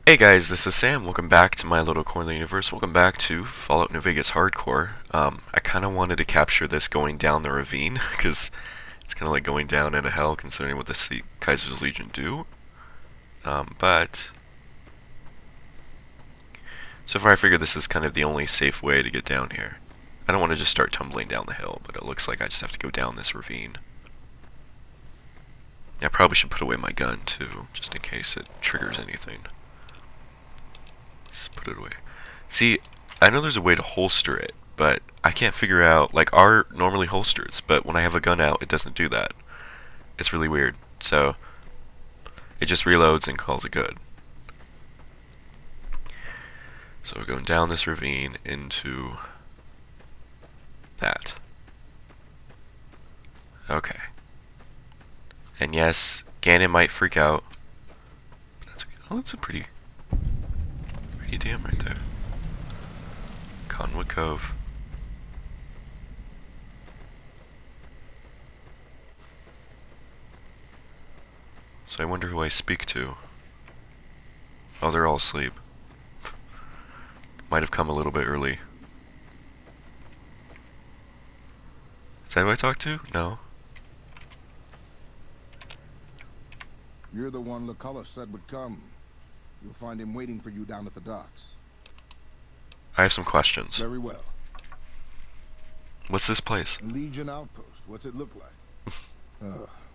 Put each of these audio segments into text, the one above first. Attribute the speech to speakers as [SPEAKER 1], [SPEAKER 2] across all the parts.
[SPEAKER 1] Hey guys, this is Sam. Welcome back to my little corner of the universe. Welcome back to Fallout New Vegas Hardcore. I kind of wanted to capture this going down the ravine, because it's kind of like going down into hell considering what the Kaiser's Legion do. But so far I figured this is kind of the only safe way to get down here. I don't want to just start tumbling down the hill, but it looks like I just have to go down this ravine. I probably should put away my gun too, just in case it triggers anything. Let's put it away. See, I know there's a way to holster it, but I can't figure out, like, R normally holsters, but when I have a gun out, it doesn't do that. It's really weird. So, it just reloads and calls it good. So we're going down this ravine into that. Okay. And yes, Ganon might freak out. But that's okay. Oh, that's a pretty dam right there. Cottonwood Cove. So I wonder who I speak to. Oh, they're all asleep. Might have come a little bit early. Is that who I talked to? No.
[SPEAKER 2] You're the one Lucullus said would come. You'll find him waiting for you down at the docks.
[SPEAKER 1] I have some questions.
[SPEAKER 2] Very well.
[SPEAKER 1] What's this place?
[SPEAKER 2] Legion outpost. What's it look like?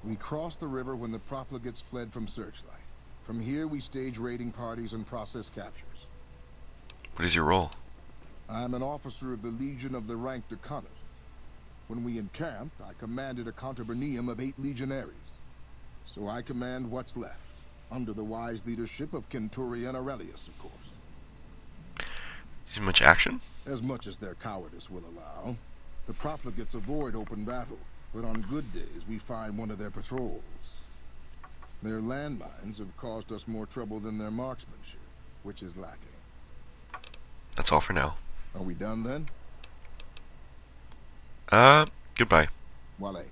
[SPEAKER 2] We crossed the river when the profligates fled from Searchlight. From here, we stage raiding parties and process captures.
[SPEAKER 1] What is your role?
[SPEAKER 2] I'm an officer of the Legion of the rank Decanus. When we encamped, I commanded a contubernium of 8 legionaries. So I command what's left, under the wise leadership of Centurion Aurelius, of course.
[SPEAKER 1] Is much action?
[SPEAKER 2] As much as their cowardice will allow. The profligates avoid open battle, but on good days we find one of their patrols. Their landmines have caused us more trouble than their marksmanship, which is lacking.
[SPEAKER 1] That's all for now.
[SPEAKER 2] Are we done then?
[SPEAKER 1] Goodbye.
[SPEAKER 2] Wale.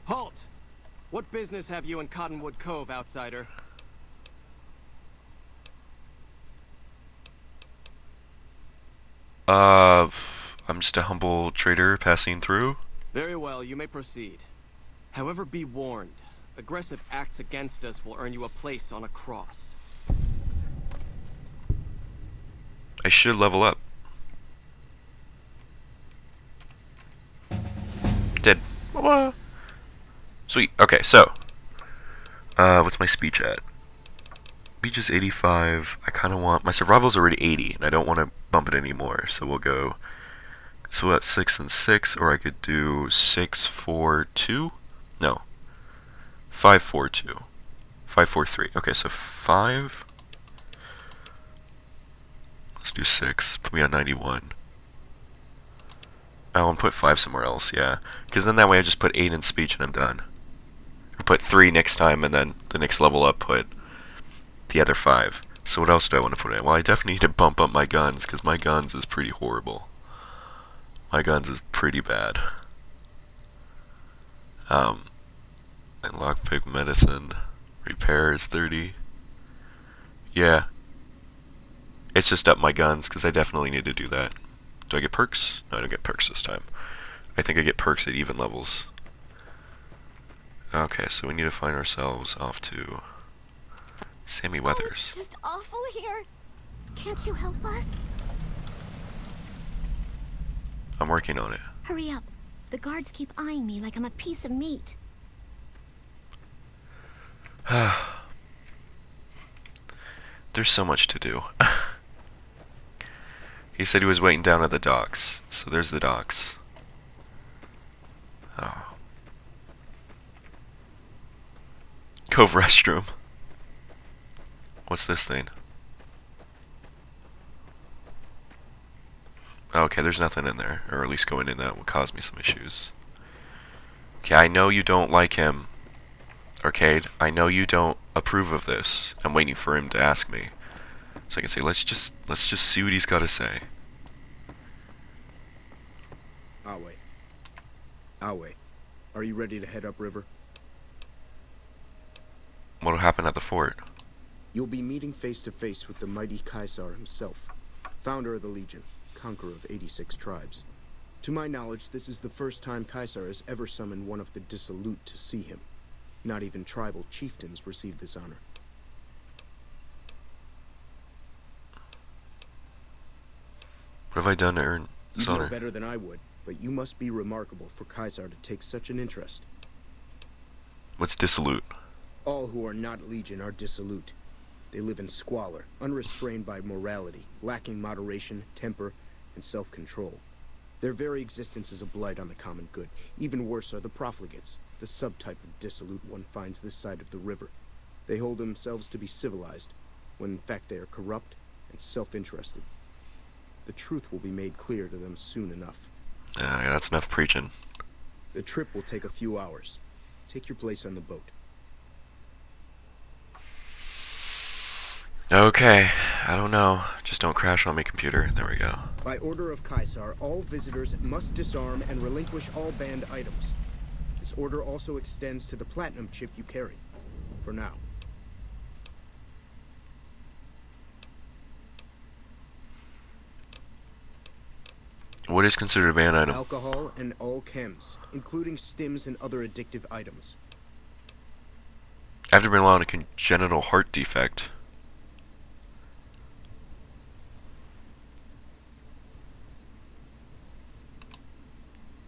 [SPEAKER 3] Halt! What business have you in Cottonwood Cove, outsider?
[SPEAKER 1] I'm just a humble trader passing through.
[SPEAKER 3] Very well, you may proceed. However, be warned. Aggressive acts against us will earn you a place on a cross.
[SPEAKER 1] I should level up. Did. Sweet. Okay, so. What's my speech at? Speech is 85. I kind of want... My survival's already 80, and I don't want to bump it anymore. So we'll go... So at 6 and 6, or I could do 6, 4, 2? No. 5, 4, 2. 5, 4, 3. Okay, so 5. Let's do 6. Put me on 91. I want to put 5 somewhere else, yeah. Because then that way I just put 8 in speech and I'm done. Or put 3 next time, and then the next level up put the other 5. So what else do I want to put in? Well, I definitely need to bump up my guns, because my guns is pretty horrible. My guns is pretty bad. And lockpick, medicine, repair is 30. Yeah. It's just up my guns, because I definitely need to do that. Do I get perks? No, I don't get perks this time. I think I get perks at even levels. Okay, so we need to find ourselves off to Sammy Weathers.
[SPEAKER 4] It's just awful here. Can't you help us?
[SPEAKER 1] I'm working on it.
[SPEAKER 4] Hurry up. The guards keep eyeing me like I'm a piece of meat.
[SPEAKER 1] There's so much to do. He said he was waiting down at the docks. So there's the docks. Oh. Cove restroom. What's this thing? Okay, there's nothing in there. Or at least going in that would cause me some issues. Okay, I know you don't like him. Arcade, I know you don't approve of this. I'm waiting for him to ask me. So I can say, let's just see what he's got to say.
[SPEAKER 5] I'll wait. I'll wait. Are you ready to head upriver?
[SPEAKER 1] What'll happen at the fort?
[SPEAKER 5] You'll be meeting face to face with the mighty Caesar himself, founder of the Legion, conqueror of 86 tribes. To my knowledge, this is the first time Caesar has ever summoned one of the dissolute to see him. Not even tribal chieftains received this honor.
[SPEAKER 1] What have I done to earn this
[SPEAKER 5] You know
[SPEAKER 1] honor?
[SPEAKER 5] better than I would, but you must be remarkable for Caesar to take such an interest.
[SPEAKER 1] What's dissolute?
[SPEAKER 5] All who are not Legion are dissolute. They live in squalor, unrestrained by morality, lacking moderation, temper, and self-control. Their very existence is a blight on the common good. Even worse are the profligates, the subtype of dissolute one finds this side of the river. They hold themselves to be civilized, when in fact they are corrupt and self-interested. The truth will be made clear to them soon enough.
[SPEAKER 1] Yeah, that's enough preaching.
[SPEAKER 5] The trip will take a few hours. Take your place on the boat.
[SPEAKER 1] Okay, I don't know. Just don't crash on me, computer. There we go.
[SPEAKER 5] By order of Caesar, all visitors must disarm and relinquish all banned items. This order also extends to the platinum chip you carry. For now.
[SPEAKER 1] What is considered a banned item?
[SPEAKER 5] Alcohol and all chems, including stims and other addictive items.
[SPEAKER 1] After being allowed a congenital heart defect.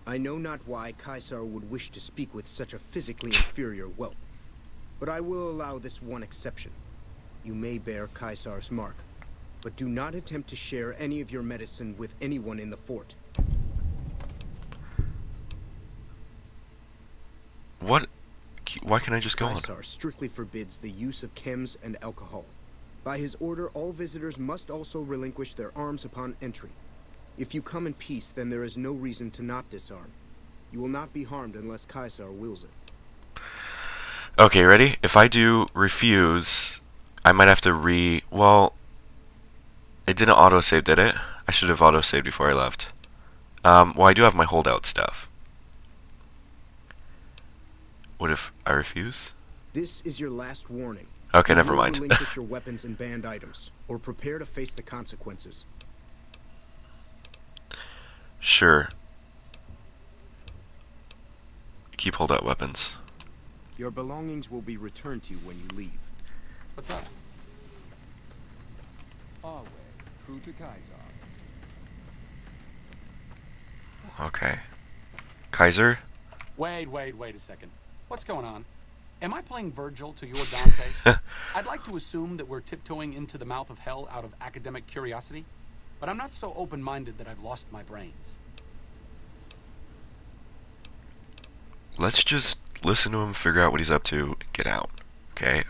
[SPEAKER 5] I know not why Caesar would wish to speak with such a physically inferior whelp, but I will allow this one exception. You may bear Caesar's mark, but do not attempt to share any of your medicine with anyone in the fort.
[SPEAKER 1] What? Why can't I just go on?
[SPEAKER 5] Caesar strictly forbids the use of chems and alcohol. By his order, all visitors must also relinquish their arms upon entry. If you come in peace, then there is no reason to not disarm. You will not be harmed unless Caesar wills it.
[SPEAKER 1] Okay, ready? If I do refuse, I might have to well, it didn't autosave, did it? I should have autosaved before I left. Well, I do have my holdout stuff. What if I refuse?
[SPEAKER 5] This is your last warning.
[SPEAKER 1] Okay,
[SPEAKER 5] You
[SPEAKER 1] never
[SPEAKER 5] will
[SPEAKER 1] mind.
[SPEAKER 5] relinquish your weapons and banned items, or prepare to face the consequences.
[SPEAKER 1] Sure. Keep holdout weapons.
[SPEAKER 5] Your belongings will be returned to you when you leave.
[SPEAKER 3] What's up?
[SPEAKER 2] Our way, true to Kaiser.
[SPEAKER 1] Okay. Kaiser?
[SPEAKER 6] Wait a second. What's going on? Am I playing Virgil to your Dante? I'd like to assume that we're tiptoeing into the mouth of hell out of academic curiosity, but I'm not so open-minded that I've lost my brains.
[SPEAKER 1] Let's just listen to him, figure out what he's up to, and get out. Okay,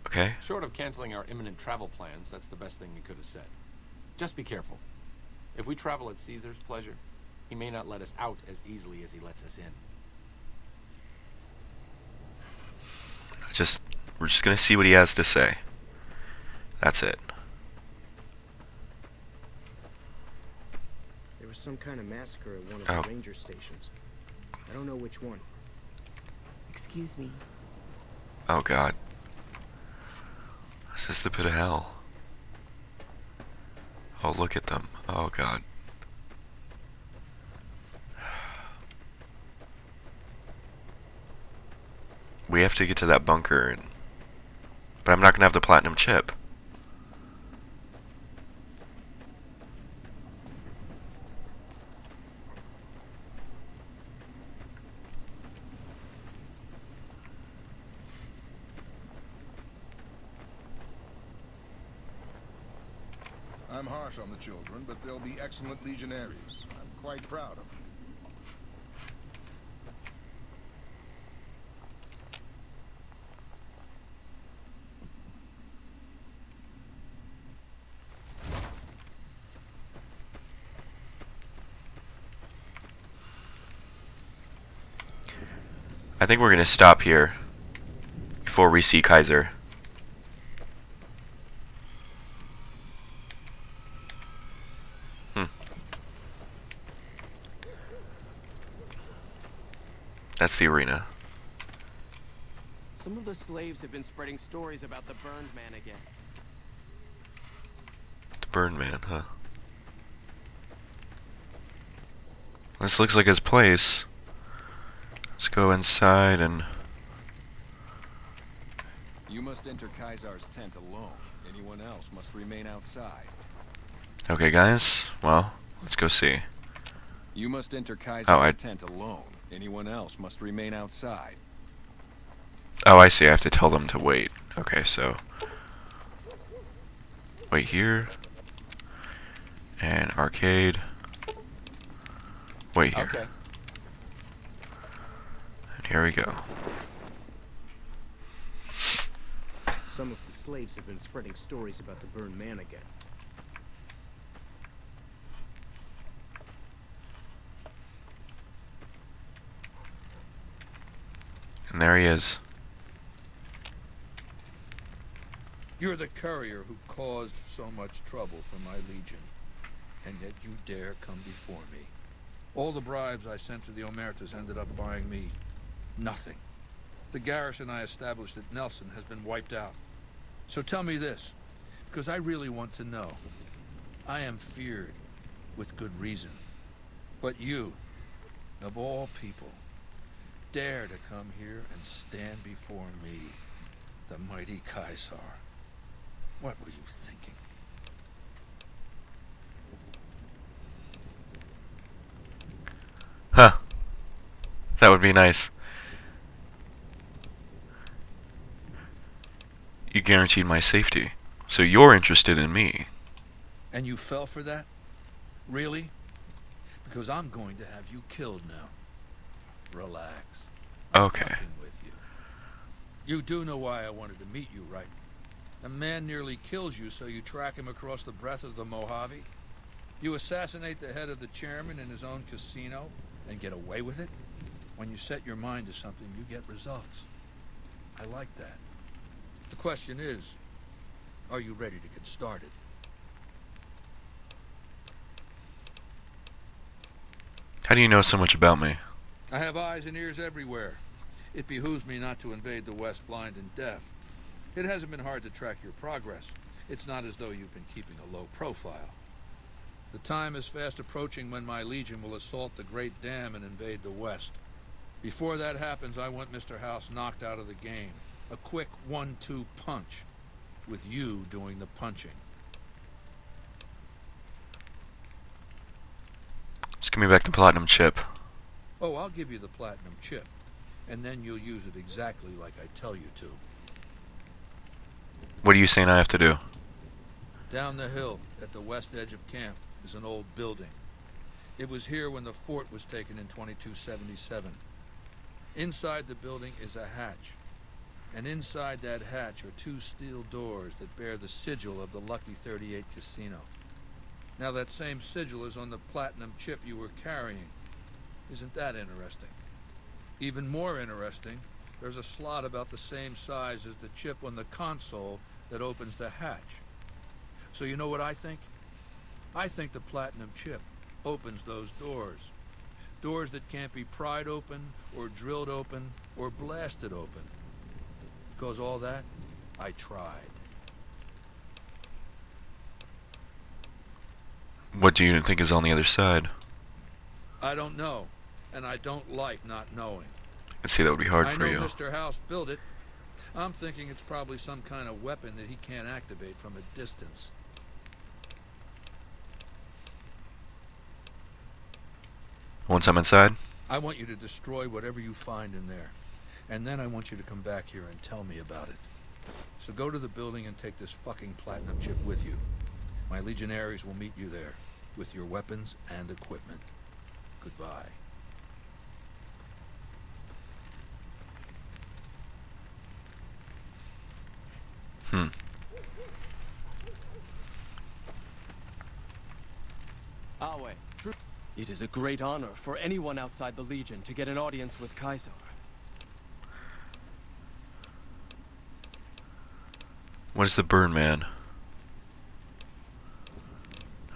[SPEAKER 1] Okay?
[SPEAKER 7] Short of canceling our imminent travel plans, that's the best thing you could have said. Just be careful. If we travel at Caesar's pleasure, he may not let us out as easily as he lets us in.
[SPEAKER 1] We're just gonna see what he has to say. That's it.
[SPEAKER 5] There was some kind of massacre at one of
[SPEAKER 1] Oh.
[SPEAKER 5] the ranger stations. I don't know which one.
[SPEAKER 8] Excuse me.
[SPEAKER 1] Oh god. Is this the pit of hell? Oh, look at them. Oh god. We have to get to that bunker, but I'm not gonna have the platinum chip.
[SPEAKER 2] I'm harsh on the children, but they'll be excellent legionaries. I'm quite proud of them.
[SPEAKER 1] I think we're gonna stop here before we see Kaiser. That's the arena.
[SPEAKER 3] Some of the slaves have been spreading stories about the Burned Man again.
[SPEAKER 1] The Burn Man, huh? This looks like his place. Let's go inside and...
[SPEAKER 9] You must enter Kaisar's tent alone. Anyone else must remain outside.
[SPEAKER 1] Okay, guys. Well, let's go see.
[SPEAKER 9] You must enter Kaisar's
[SPEAKER 1] I-
[SPEAKER 9] tent alone. Anyone else must remain outside.
[SPEAKER 1] Oh, I see. I have to tell them to wait. Okay, so... Wait here. And arcade. Wait here.
[SPEAKER 6] Okay.
[SPEAKER 1] And here we go.
[SPEAKER 5] Some of the slaves have been spreading stories about the Burned Man again.
[SPEAKER 1] And there he is.
[SPEAKER 10] You're the courier who caused so much trouble for my legion, and yet you dare come before me. All the bribes I sent to the Omertas ended up buying me nothing. The garrison I established at Nelson has been wiped out. So tell me this, because I really want to know. I am feared, with good reason. But you, of all people, dare to come here and stand before me, the mighty Caesar. What were you thinking?
[SPEAKER 1] Huh. That would be nice. You guaranteed my safety, so you're interested in me.
[SPEAKER 10] And you fell for that? Really? Because I'm going to have you killed now. Relax. I'm
[SPEAKER 1] Okay.
[SPEAKER 10] fucking with you. You do know why I wanted to meet you, right? A man nearly kills you, so you track him across the breadth of the Mojave? You assassinate the head of the chairman in his own casino and get away with it? When you set your mind to something, you get results. I like that. The question is, are you ready to get started?
[SPEAKER 1] How do you know so much about me?
[SPEAKER 10] I have eyes and ears everywhere. It behooves me not to invade the West blind and deaf. It hasn't been hard to track your progress. It's not as though you've been keeping a low profile. The time is fast approaching when my legion will assault the Great Dam and invade the West. Before that happens, I want Mr. House knocked out of the game. A quick 1-2 punch, with you doing the punching.
[SPEAKER 1] Just give me back the platinum chip.
[SPEAKER 10] Oh, I'll give you the platinum chip, and then you'll use it exactly like I tell you to.
[SPEAKER 1] What are you saying I have to do?
[SPEAKER 10] Down the hill, at the west edge of camp, is an old building. It was here when the fort was taken in 2277. Inside the building is a hatch. And inside that hatch are 2 steel doors that bear the sigil of the Lucky 38 Casino. Now that same sigil is on the platinum chip you were carrying. Isn't that interesting? Even more interesting, there's a slot about the same size as the chip on the console that opens the hatch. So you know what I think? I think the platinum chip opens those doors. Doors that can't be pried open, or drilled open, or blasted open. Because all that, I tried.
[SPEAKER 1] What do you think is on the other side?
[SPEAKER 10] I don't know, and I don't like not knowing.
[SPEAKER 1] I see that would be hard
[SPEAKER 10] I
[SPEAKER 1] for
[SPEAKER 10] know
[SPEAKER 1] you.
[SPEAKER 10] Mr. House built it. I'm thinking it's probably some kind of weapon that he can't activate from a distance.
[SPEAKER 1] Once I'm inside?
[SPEAKER 10] I want you to destroy whatever you find in there. And then I want you to come back here and tell me about it. So go to the building and take this fucking platinum chip with you. My legionaries will meet you there, with your weapons and equipment. Goodbye.
[SPEAKER 3] Awe, true. It is a great honor for anyone outside the Legion to get an audience with Caesar.
[SPEAKER 1] What is the Burn Man?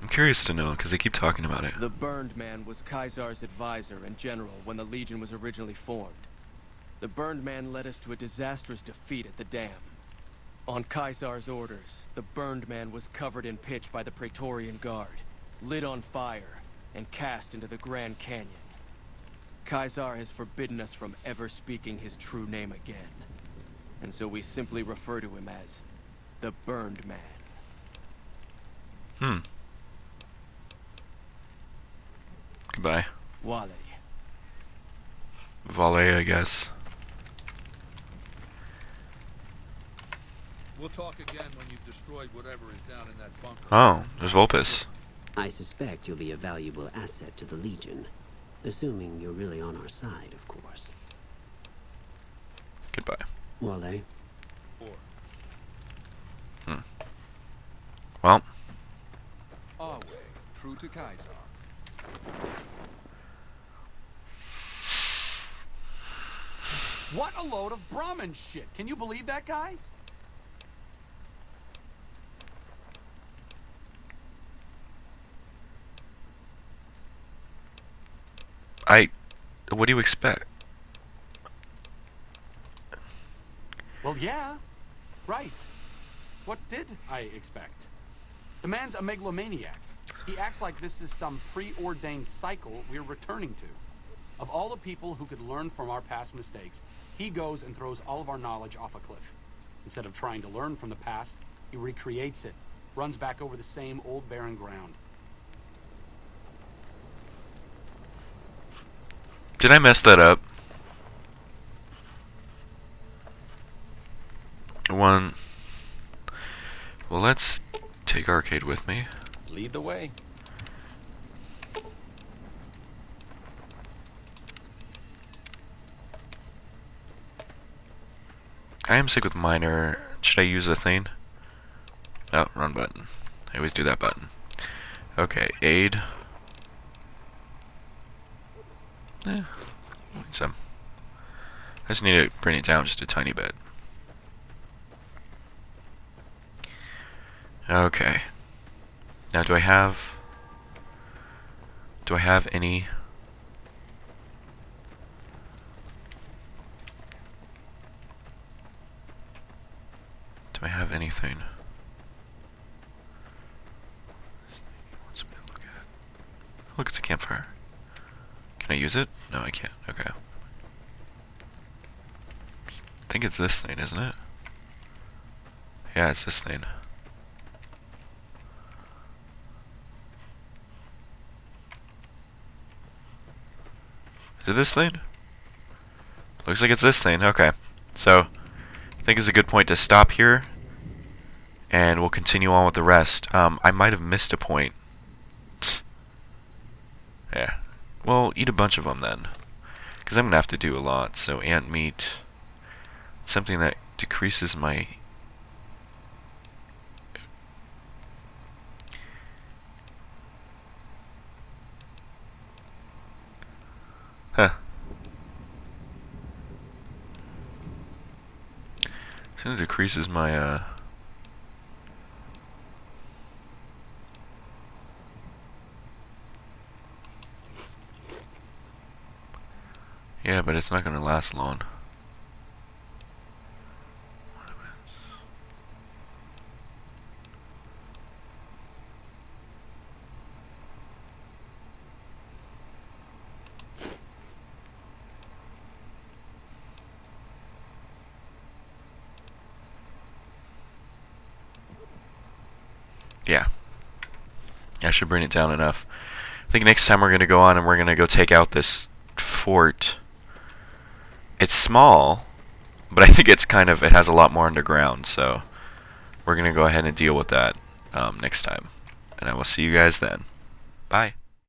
[SPEAKER 1] I'm curious to know, because they keep talking about it.
[SPEAKER 3] The Burned Man was Caesar's advisor and general when the Legion was originally formed. The Burned Man led us to a disastrous defeat at the dam. On Caesar's orders, the Burned Man was covered in pitch by the Praetorian Guard, lit on fire, and cast into the Grand Canyon. Caesar has forbidden us from ever speaking his true name again. And so we simply refer to him as the Burned Man.
[SPEAKER 1] Goodbye.
[SPEAKER 3] Wale.
[SPEAKER 1] Valet, I guess.
[SPEAKER 10] We'll talk again when you've destroyed whatever is down in that bunker.
[SPEAKER 1] Oh, there's Vulpes.
[SPEAKER 11] I suspect you'll be a valuable asset to the Legion. Assuming you're really on our side, of course.
[SPEAKER 1] Goodbye.
[SPEAKER 11] Wale?
[SPEAKER 1] Well.
[SPEAKER 9] Our way, true to Kaiser.
[SPEAKER 6] What a load of Brahmin shit. Can you believe that guy?
[SPEAKER 1] What do you expect?
[SPEAKER 6] Well, yeah. Right. What did I expect? The man's a megalomaniac. He acts like this is some preordained cycle we're returning to. Of all the people who could learn from our past mistakes, he goes and throws all of our knowledge off a cliff. Instead of trying to learn from the past, he recreates it, runs back over the same old barren ground.
[SPEAKER 1] Did I mess that up? Well, let's take Arcade with me.
[SPEAKER 7] Lead the way.
[SPEAKER 1] I am sick with minor. Should I use the thing? Oh, wrong button. I always do that button. Okay, aid. Some. I just need to bring it down just a tiny bit. Okay. Now, do I have any? Do I have anything? Look, it's a campfire. Can I use it? No, I can't. Okay. I think it's this thing, isn't it? Yeah, it's this thing. Is it this thing? Looks like it's this thing. Okay. So, I think it's a good point to stop here. And we'll continue on with the rest. I might have missed a point. Yeah. Well, eat a bunch of them then. Because I'm going to have to do a lot. So, ant meat. Something that decreases my... Huh. Something that decreases my, Yeah, but it's not going to last long. Yeah. I should bring it down enough. I think next time we're going to go on and we're going to go take out this fort. It's small, but I think it's kind of, it has a lot more underground, so we're going to go ahead and deal with that next time. And I will see you guys then. Bye.